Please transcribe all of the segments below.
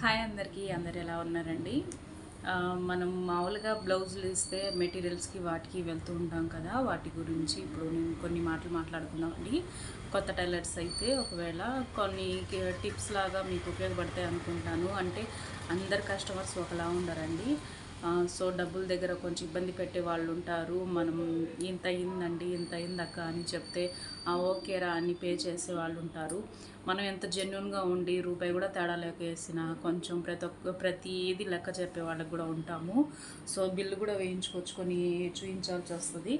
Hi అందరూ ఎలా ఉన్నారండి? మనం మామూలుగా బ్లౌజులు ఇస్తే మెటీరియల్స్కి వాటికి వెళ్తూ ఉంటాం కదా, వాటి గురించి ఇప్పుడు నేను కొన్ని మాటలు మాట్లాడుకుందామండి. కొత్త టైలర్స్ అయితే ఒకవేళ కొన్ని టిప్స్ లాగా మీకు ఉపయోగపడతాయి అనుకుంటాను. అంటే అందరు కస్టమర్స్ ఒకలా ఉండరండి. సో డబ్బుల దగ్గర కొంచెం ఇబ్బంది పెట్టే వాళ్ళు ఉంటారు. మనం ఇంత అయిందండి, ఇంత అయిందక్క అని చెప్తే ఓకేరా అని పే చేసే వాళ్ళు ఉంటారు. మనం ఎంత జెన్యున్గా ఉండి రూపాయి కూడా తేడా లేక వేసినా కొంచెం ప్రతిది లెక్క చెప్పే వాళ్ళకి కూడా ఉంటాము. సో బిల్లు కూడా వేయించుకొచ్చుకొని చూపించాల్సి వస్తుంది.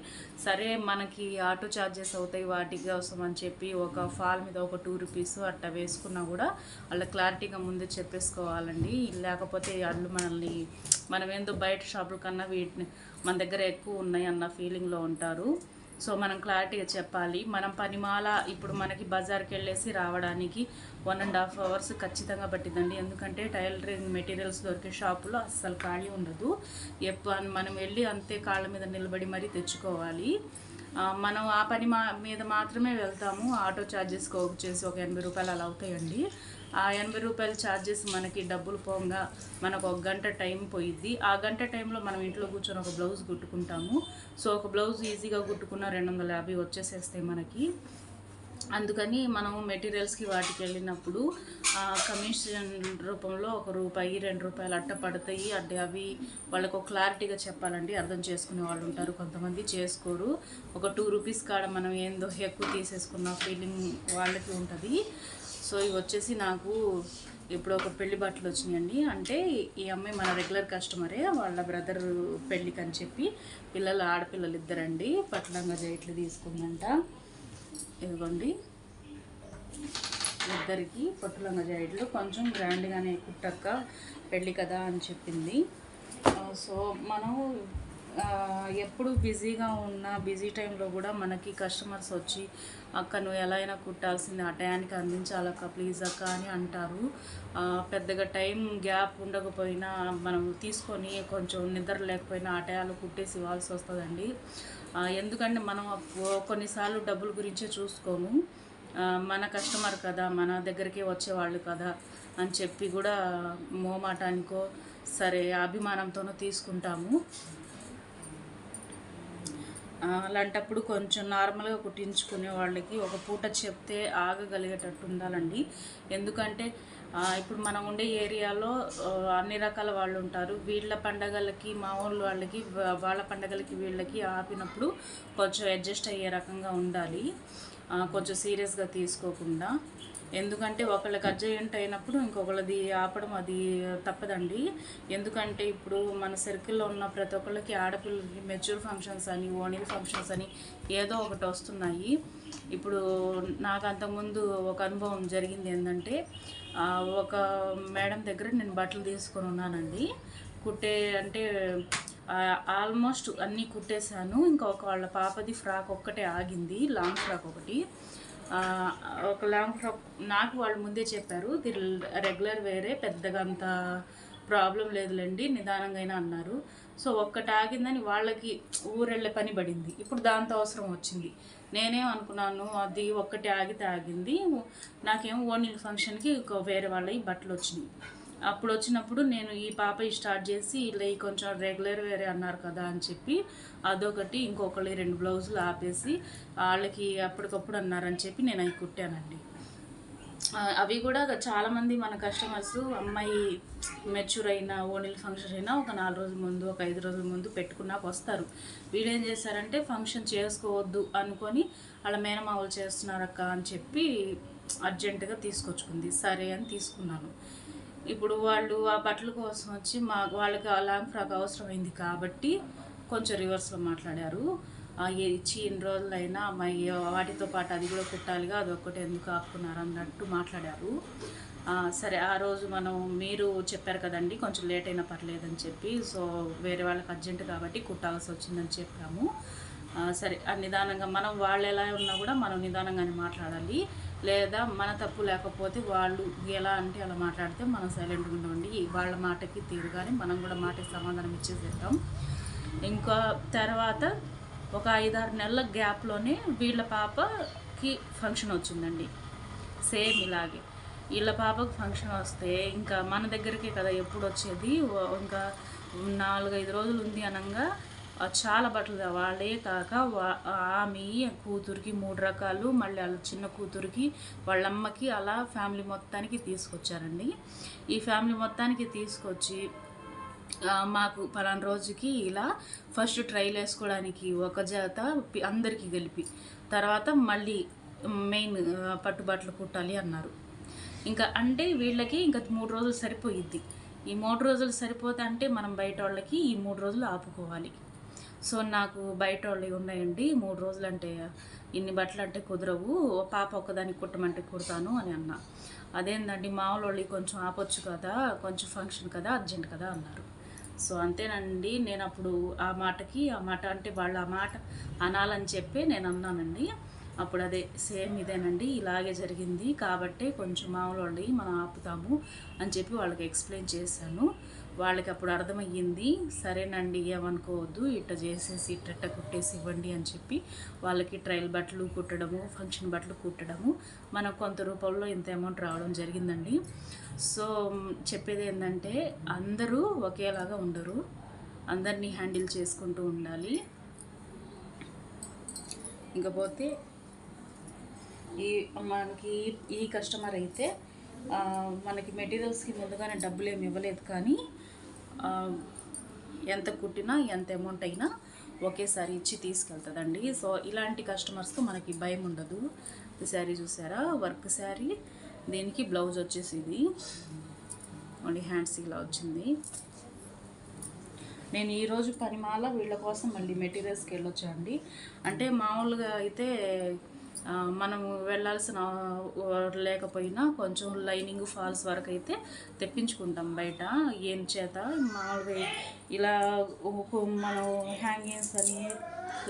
సరే మనకి ఆటో ఛార్జెస్ అవుతాయి వాటి కోసం అని చెప్పి ఒక ఫాల్ మీద ఒక 2 రూపీస్ అట్లా వేసుకున్నా కూడా వాళ్ళ క్లారిటీగా ముందే చెప్పేసుకోవాలండి. లేకపోతే వాళ్ళు మనం ఏందో బయట షాపుల కన్నా వీటిని మన దగ్గర ఎక్కువ ఉన్నాయి అన్న ఫీలింగ్లో ఉంటారు. సో మనం క్లారిటీగా చెప్పాలి. మనం పనిమాల ఇప్పుడు మనకి బజార్కి వెళ్ళేసి రావడానికి 1.5 hours ఖచ్చితంగా పట్టిందండి. ఎందుకంటే టైలరింగ్ మెటీరియల్స్ దొరికే షాపులో అస్సలు ఖాళీ ఉండదు. మనం వెళ్ళి అంతే కాళ్ళ మీద నిలబడి మరీ తెచ్చుకోవాలి. మనం ఆ పని మీద మాత్రమే వెళ్తాము. ఆటో ఛార్జెస్ వచ్చేసి ఒక 80 రూపాయలు అలా అవుతాయండి. ఆ 80 రూపాయల ఛార్జెస్ మనకి డబ్బులు పోగా మనకు ఒక గంట టైం పోయిద్ది. ఆ గంట టైంలో మనం ఇంట్లో కూర్చొని ఒక బ్లౌజ్ కుట్టుకుంటాము. సో ఒక బ్లౌజ్ ఈజీగా కుట్టుకున్న 250 వచ్చేసేస్తాయి మనకి. అందుకని మనం మెటీరియల్స్కి వాటికి వెళ్ళినప్పుడు కమిషన్ రూపంలో ₹1 ₹2 అట్ట పడతాయి. అంటే అవి వాళ్ళకు క్లారిటీగా చెప్పాలండి. అర్థం చేసుకునే వాళ్ళు ఉంటారు, కొంతమంది చేసుకోరు. ఒక 2 రూపీస్ కాడ మనం ఏందో ఎక్కువ తీసేసుకున్న ఫీలింగ్ వాళ్ళకి ఉంటుంది. సో ఇవి వచ్చేసి నాకు ఇప్పుడు ఒక పెళ్లి బట్టలు వచ్చినాయండి. అంటే ఈ అమ్మాయి మన రెగ్యులర్ కస్టమరే, వాళ్ళ బ్రదర్ పెళ్ళికి అని చెప్పి ఆడపిల్లలు ఇద్దరండి పట్లంగా జైట్లు తీసుకుందంట. ఇదిగోండి ఇద్దరికి పట్టులంగా జాయిడ్లు కొంచెం గ్రాండ్గానే కుట్టక్క పెళ్ళి కదా అని చెప్పింది. సో మనం ఎప్పుడు బిజీగా ఉన్న బిజీ టైంలో కూడా మనకి కస్టమర్స్ వచ్చి అక్క నువ్వు ఎలా అయినా కుట్టాల్సింది, ఆ టయానికి అందించాలక్క ప్లీజ్ అక్క అని అంటారు. పెద్దగా టైం గ్యాప్ ఉండకపోయినా మనం తీసుకొని కొంచెం నిద్ర లేకపోయినా ఆ టయాలు కుట్టేసి ఇవ్వాల్సి వస్తుందండి. ఎందుకంటే మనం కొన్నిసార్లు డబ్బుల గురించే చూసుకోము. మన కస్టమర్ కదా, మన దగ్గరికే వచ్చేవాళ్ళు కదా అని చెప్పి కూడా మోమాటానికో సరే అభిమానంతోనో తీసుకుంటాము. అలాంటప్పుడు కొంచెం నార్మల్గా కుట్టించుకునే వాళ్ళకి ఒక పూట చెప్తే ఆగగలిగేటట్టు ఉండాలండి. ఎందుకంటే ఇప్పుడు మనం ఉండే ఏరియాలో అన్ని రకాల వాళ్ళు ఉంటారు. వీళ్ళ పండగలకి మా వాళ్ళకి, వాళ్ళ పండగలకి వీళ్ళకి ఆపినప్పుడు కొంచెం అడ్జస్ట్ అయ్యే రకంగా ఉండాలి. కొంచెం సీరియస్గా తీసుకోకుండా. ఎందుకంటే ఒకళ్ళకి అర్జెంట్ అయినప్పుడు ఇంకొకళ్ళది ఆపడం అది తప్పదండి. ఎందుకంటే ఇప్పుడు మన సర్కిల్లో ఉన్న ప్రతి ఒక్కళ్ళకి ఆడపిల్లలకి మెచ్యూర్ ఫంక్షన్స్ అని, ఓణీల ఫంక్షన్స్ అని ఏదో ఒకటి వస్తున్నాయి. ఇప్పుడు నాకు అంతకుముందు ఒక అనుభవం జరిగింది. ఏంటంటే ఒక మేడం దగ్గర నేను బట్టలు తీసుకొని ఉన్నానండి. అంటే ఆల్మోస్ట్ అన్నీ కుట్టేశాను. ఇంకొక వాళ్ళ పాపది ఫ్రాక్ ఒక్కటే ఆగింది, లాంగ్ ఫ్రాక్ ఒకటి. ఒక లాంగ్ ఫ్రాక్ నాకు వాళ్ళు ముందే చెప్పారు, ఇది రెగ్యులర్ వేరే, పెద్దగా అంత ప్రాబ్లం లేదులేండి, నిదానంగా అయినా అన్నారు. సో ఒక్కటి ఆగిందని వాళ్ళకి ఊరెళ్ళే పని పడింది. ఇప్పుడు దాంతో అవసరం వచ్చింది. నేనేం అనుకున్నాను, అది ఒక్కటి ఆగితే ఆగింది, నాకేమో ఓణీల ఫంక్షన్కి వేరే వాళ్ళవి బట్టలు వచ్చినాయి. అప్పుడు వచ్చినప్పుడు నేను ఈ పాప స్టార్ట్ చేసి ఇలా కొంచెం రెగ్యులర్ వేరే అన్నారు కదా అని చెప్పి అదొకటి, ఇంకొకళ్ళు 2 బ్లౌజులు ఆపేసి వాళ్ళకి అప్పటికప్పుడు అన్నారని చెప్పి నేను అవి కుట్టానండి. అవి కూడా చాలామంది మన కస్టమర్స్ అమ్మాయి మెచ్యూర్ అయినా ఓణీల ఫంక్షన్ అయినా ఒక 4 రోజుల ముందు, ఒక 5 రోజుల ముందు పెట్టుకున్నాక వస్తారు. వీడేం చేశారంటే ఫంక్షన్ చేసుకోవద్దు అనుకొని వాళ్ళ మేనమావులు చేస్తున్నారక్క అని చెప్పి అర్జెంటుగా తీసుకొచ్చుకుంది. సరే అని తీసుకున్నాను. ఇప్పుడు వాళ్ళు ఆ బట్టల కోసం వచ్చి వాళ్ళకి లాంగ్ ఫ్రాక్ అవసరమైంది కాబట్టి కొంచెం రివర్స్లో మాట్లాడారు. ఇచ్చి ఇన్ని రోజులైనా అమ్మాయి వాటితో పాటు అది కూడా కుట్టాలిగా, అదొక్కటి ఎందుకు ఆపుకున్నారు అన్నట్టు మాట్లాడారు. సరే ఆ రోజు మీరు చెప్పారు కదండి కొంచెం లేట్ అయినా పర్లేదని చెప్పి, సో వేరే వాళ్ళకి అర్జెంట్ కాబట్టి కుట్టాల్సి వచ్చిందని చెప్పాము. సరే నిదానంగా వాళ్ళు ఎలా ఉన్నా కూడా మనం నిదానంగానే మాట్లాడాలి. లేదా మన తప్పు లేకపోతే వాళ్ళు ఎలా అంటే అలా మాట్లాడితే మనం సైలెంట్గా ఉండండి. వాళ్ళ మాటకి తీరుగానే మనం కూడా మాటకి సమాధానం ఇచ్చేసేద్దాం. ఇంకా తర్వాత ఒక 5-6 నెలల గ్యాప్లోనే వీళ్ళ పాపకి ఫంక్షన్ వచ్చిందండి, సేమ్ ఇలాగే. వీళ్ళ పాపకు ఫంక్షన్ వస్తే ఇంకా మన దగ్గరికే కదా ఎప్పుడు వచ్చేది, ఇంకా 4-5 రోజులు ఉంది అనగా చాలా బట్టలు వాళ్ళే కాక ఆమె కూతురికి 3 రకాలు, మళ్ళీ వాళ్ళ చిన్న కూతురికి వాళ్ళమ్మకి అలా ఫ్యామిలీ మొత్తానికి తీసుకొచ్చారండి. ఈ ఫ్యామిలీ మొత్తానికి తీసుకొచ్చి మాకు పలానా రోజుకి ఇలా ఫస్ట్ ట్రైల్ వేసుకోవడానికి ఒక జత అందరికీ కలిపి, తర్వాత మళ్ళీ మెయిన్ పట్టుబట్టలు కుట్టాలి అన్నారు. ఇంకా అంటే వీళ్ళకి ఇంకా 3 రోజులు సరిపోయిద్ది. ఈ 3 రోజులు సరిపోతే అంటే మనం బయట వాళ్ళకి ఈ 3 రోజులు ఆపుకోవాలి. సో నాకు బయట వాళ్ళవి ఉన్నాయండి, 3 రోజులు అంటే ఇన్ని బట్టలు అంటే కుదరవు, పాప ఒక్కదానికి కుట్టమంటే కుడతాను అని అన్నా. అదేందండి మామూలు వాళ్ళకి కొంచెం ఆపొచ్చు కదా, కొంచెం ఫంక్షన్ కదా, అర్జెంట్ కదా అన్నారు. సో అంతేనండి, నేను అప్పుడు ఆ మాట అంటే వాళ్ళు ఆ మాట అనాలని చెప్పి నేను అన్నానండి. అప్పుడు అదే సేమ్ ఇదేనండి, ఇలాగే జరిగింది కాబట్టి కొంచెం మామూలు వాళ్ళని మనం ఆపుతాము అని చెప్పి వాళ్ళకి ఎక్స్ప్లెయిన్ చేశాను. వాళ్ళకి అప్పుడు అర్థమయ్యింది. సరేనండి ఏమనుకోవద్దు, ఇట్ట చేసేసి ఇట్ట కుట్టేసి ఇవ్వండి అని చెప్పి వాళ్ళకి ట్రయల్ బట్టలు కుట్టడము, ఫంక్షన్ బట్టలు కుట్టడము, మనకు కొంత రూపంలో ఇంత అమౌంట్ రావడం జరిగిందండి. సో చెప్పేది ఏంటంటే అందరూ ఒకేలాగా ఉండరు, అందరినీ హ్యాండిల్ చేసుకుంటూ ఉండాలి. ఇంకపోతే మనకి ఈ కస్టమర్ అయితే మనకి మెటీరియల్స్కి ముందుగానే డబ్బులు ఏమి ఇవ్వలేదు, కానీ ఎంత కుట్టినా ఎంత అమౌంట్ అయినా ఒకేసారి ఇచ్చి తీసుకెళ్తుందండి. సో ఇలాంటి కస్టమర్స్తో మనకి భయం ఉండదు. ఈ శారీ చూసారా, వర్క్ శారీ, దీనికి బ్లౌజ్ వచ్చేసి ఇది ఓన్లీ హ్యాండ్స్ ఇలా వచ్చింది. నేను ఈరోజు పనిమాల వీళ్ళ కోసం మళ్ళీ మెటీరియల్స్కి వెళ్ళొచ్చండి. అంటే మామూలుగా అయితే మనము వెళ్ళాల్సిన లేకపోయినా కొంచెం లైనింగ్ ఫాల్స్ వరకు అయితే తెప్పించుకుంటాం బయట. ఏం చేత మామూలుగా ఇలా మనం హ్యాంగింగ్స్ అని,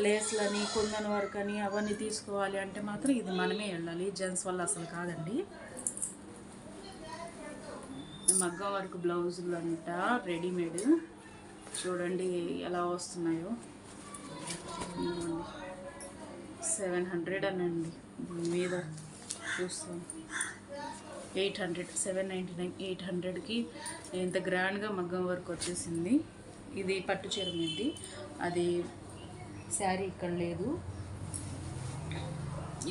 లేస్లని, కుందన్ వర్క్ అని అవన్నీ తీసుకోవాలి అంటే మాత్రం ఇది మనమే వెళ్ళాలి, జెంట్స్ వల్ల అసలు కాదండి. మగ్గం వర్క్ బ్లౌజులు అంట రెడీమేడ్, చూడండి ఎలా వస్తున్నాయో. 700 అనండి, దీని మీద చూస్తాం 800, 799, 800కి ఇంత గ్రాండ్గా మగ్గం వర్క్ వచ్చేసింది. ఇది పట్టు చీర మీది, అది శారీ ఇక్కడ లేదు.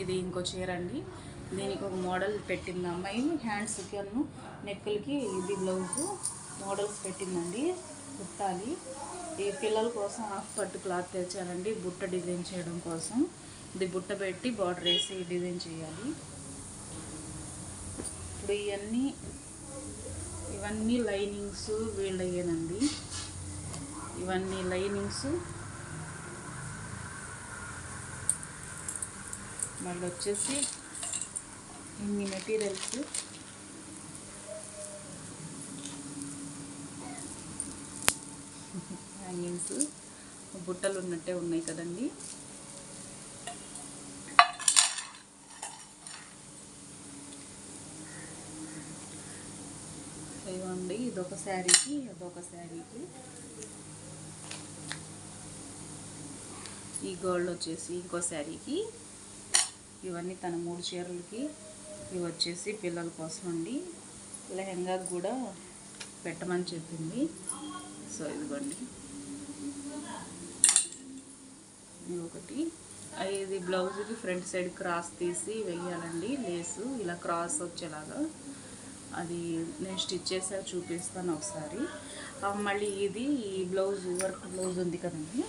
ఇది ఇంకో చీర అండి, దీనికి ఒక మోడల్ పెట్టింది అమ్మాయి, హ్యాండ్స్కి అను నెక్కులకి ఇది బ్లౌజు మోడల్స్ పెట్టిందండి, కుట్టాలి. ఈ పిల్లల కోసం హాఫ్ పట్టు క్లాత్ తెచ్చానండి బుట్ట డిజైన్ చేయడం కోసం. ఇది బుట్ట పెట్టి బార్డర్ వేసి డిజైన్ చేయాలి. ఇప్పుడు ఇవన్నీ లైనింగ్స్ వీళ్ళయ్యేనండి, ఇవన్నీ లైనింగ్స్. మళ్ళీ వచ్చేసి ఇన్ని మెటీరియల్స్, హ్యాంగింగ్స్, బుట్టలు ఉన్నట్టే ఉన్నాయి కదండి. ఇవ్వండి, ఇదొక శారీకి, అదొక శారీకి. ఈ గోల్డ్ వచ్చేసి ఇంకో శారీకి. ఇవన్నీ తన 3 చీరలకి. ఇవి వచ్చేసి పిల్లల కోసం అండి, లెహంగాకి కూడా పెట్టమని చెప్పింది. సో ఇదిగోండి, ఒకటి. ఇది బ్లౌజ్కి ఫ్రంట్ సైడ్ క్రాస్ తీసి వేయాలండి, లేసు ఇలా క్రాస్ వచ్చేలాగా. అది నేను స్టిచ్ చేసా, చూపిస్తాను ఒకసారి. మళ్ళీ ఇది ఈ బ్లౌజ్ వర్క్ బ్లౌజ్ ఉంది కదండి,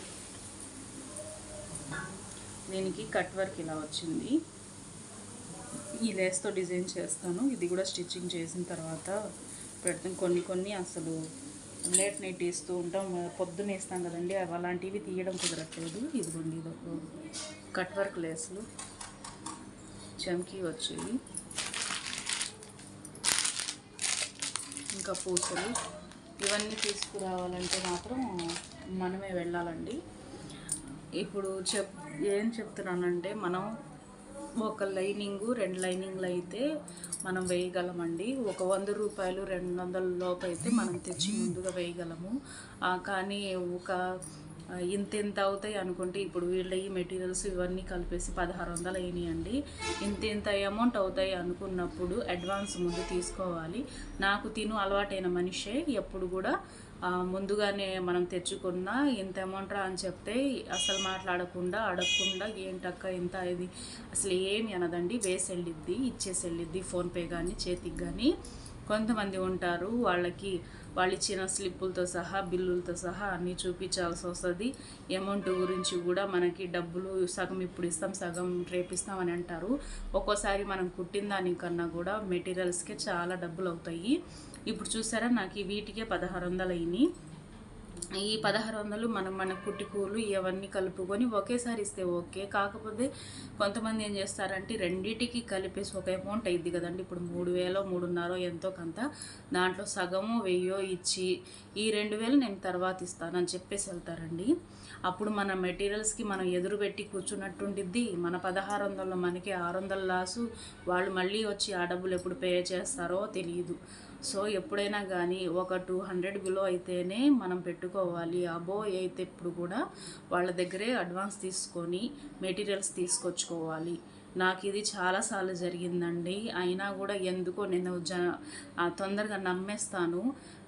దీనికి కట్ వర్క్ ఇలా వచ్చింది. ఈ లేస్తో డిజైన్ చేస్తాను, ఇది కూడా స్టిచ్చింగ్ చేసిన తర్వాత పెడతాం. కొన్ని అసలు లేట్ నైట్ వేస్తూ ఉంటాం, పొద్దున్న వేస్తాం కదండి, అవి అలాంటివి తీయడం కుదరట్లేదు. ఇదిగోండి, ఇదొక కట్ వర్క్ లేసులు, చమ్కీ వచ్చేవి, ఇంకా పూసలు. ఇవన్నీ తీసుకురావాలంటే మాత్రం మనమే వెళ్ళాలండి. ఇప్పుడు ఏం చెప్తున్నానంటే, మనం ఒక లైనింగు 2 లైనింగ్లు అయితే మనం వేయగలమండి. ఒక 100 రూపాయలు 200 లోపు అయితే మనం తెచ్చి ముందుగా వేయగలము. కానీ ఒక ఇంత అవుతాయి అనుకుంటే ఇప్పుడు వీళ్ళ ఈ మెటీరియల్స్ ఇవన్నీ కలిపేసి 1600 అయినాయండి. ఇంత అమౌంట్ అవుతాయి అనుకున్నప్పుడు అడ్వాన్స్ ముందు తీసుకోవాలి. నాకు అలవాటైన మనిషే ఎప్పుడు కూడా ముందుగానే మనం తెచ్చుకున్న ఇంత అమౌంట్ రా అని చెప్తే అసలు మాట్లాడకుండా అడగకుండా ఏంటక్క ఇంత ఇది అసలు ఏమి అనదండి, వేసి వెళ్ళిద్ది, ఇచ్చేసి వెళ్ళిద్ది ఫోన్పే కానీ చేతికి కానీ. కొంతమంది ఉంటారు వాళ్ళు ఇచ్చిన స్లిప్పులతో సహా బిల్లులతో సహా అన్నీ చూపించాల్సి వస్తుంది. అమౌంట్ గురించి కూడా మనకి డబ్బులు సగం ఇప్పుడు ఇస్తాం సగం రేపిస్తాం అని అంటారు. ఒక్కోసారి మనం కుట్టిన దానికన్నా కూడా మెటీరియల్స్కే చాలా డబ్బులు అవుతాయి. ఇప్పుడు చూసారా నాకు వీటికే 1600 అయినాయి. ఈ 1600 మన కుట్టికూలు ఇవన్నీ కలుపుకొని ఒకేసారి ఇస్తే ఓకే. కాకపోతే కొంతమంది ఏం చేస్తారంటే రెండింటికి కలిపేసి ఒక అమౌంట్ అయింది కదండి, ఇప్పుడు 3000 3,500 ఎంతో కొంత, దాంట్లో సగము 1000 ఇచ్చి ఈ 2000 నేను తర్వాత ఇస్తానని చెప్పేసి వెళ్తారండి. అప్పుడు మన మెటీరియల్స్కి మనం ఎదురు పెట్టి కూర్చున్నట్టుండిద్ది. మన 1600 మనకి 600 లాసు. వాళ్ళు మళ్ళీ వచ్చి ఆ డబ్బులు ఎప్పుడు పే చేస్తారో తెలియదు. సో ఎప్పుడైనా కానీ ఒక 200 బిలో అయితేనే మనం పెట్టుకోవాలి. అబో అయితే ఇప్పుడు కూడా వాళ్ళ దగ్గరే అడ్వాన్స్ తీసుకొని మెటీరియల్స్ తీసుకొచ్చుకోవాలి. నాకు ఇది చాలాసార్లు జరిగిందండి. అయినా కూడా ఎందుకో నేను తొందరగా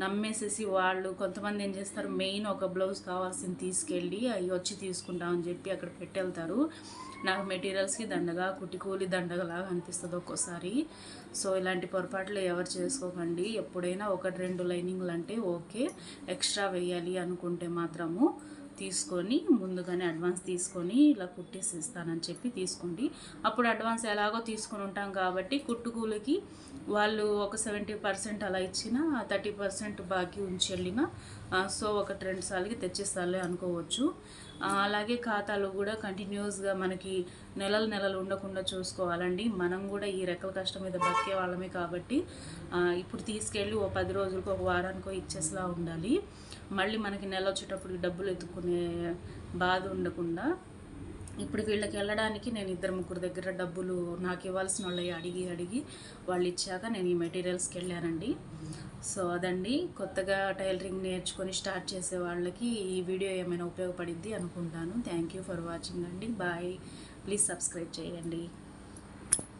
నమ్మేసేసి వాళ్ళు కొంతమంది ఏం చేస్తారు, మెయిన్ ఒక బ్లౌజ్ కావాల్సింది తీసుకెళ్ళి అవి వచ్చి తీసుకుంటామని చెప్పి అక్కడ పెట్టెళ్తారు. నాకు మెటీరియల్స్కి దండగా కుట్టికూలి దండగలాగా అనిపిస్తుంది ఒక్కోసారి. సో ఇలాంటి పొరపాట్లు ఎవరు చేసుకోకండి. ఎప్పుడైనా 1-2 లైనింగ్లు అంటే ఓకే, ఎక్స్ట్రా వేయాలి అనుకుంటే మాత్రము తీసుకొని ముందుగానే అడ్వాన్స్ తీసుకొని ఇలా కుట్టేసి ఇస్తానని చెప్పి తీసుకోండి. అప్పుడు అడ్వాన్స్ ఎలాగో తీసుకొని ఉంటాం కాబట్టి కుట్టుకూలికి వాళ్ళు ఒక 70% అలా ఇచ్చినా 30% బాకీ ఉంచి వెళ్ళినా సో 1-2 సార్లకి తెచ్చిస్తారులే అనుకోవచ్చు. అలాగే ఖాతాలు కూడా కంటిన్యూస్గా మనకి నెలలు ఉండకుండా చూసుకోవాలండి. మనం కూడా ఈ రెక్కల కష్టం మీద బతికే వాళ్ళమే కాబట్టి ఇప్పుడు తీసుకెళ్ళి 10 రోజులకు 1 వారానికో ఇచ్చేసేలా ఉండాలి. మళ్ళీ మనకి నెల వచ్చేటప్పుడు డబ్బులు ఎత్తుకునే బాధ ఉండకుండా. ఇప్పుడు వీళ్ళకి వెళ్ళడానికి నేను 2-3 దగ్గర డబ్బులు నాకు ఇవ్వాల్సిన వాళ్ళు అడిగి వాళ్ళు ఇచ్చాక నేను ఈ మెటీరియల్స్కి వెళ్ళానండి. సో అదండి, కొత్తగా టైలరింగ్ నేర్చుకొని స్టార్ట్ చేసే వాళ్ళకి ఈ వీడియో ఏమైనా ఉపయోగపడిద్ది అనుకుంటాను. థ్యాంక్ యూ ఫర్ వాచింగ్ అండి. బాయ్. ప్లీజ్ సబ్స్క్రైబ్ చేయండి.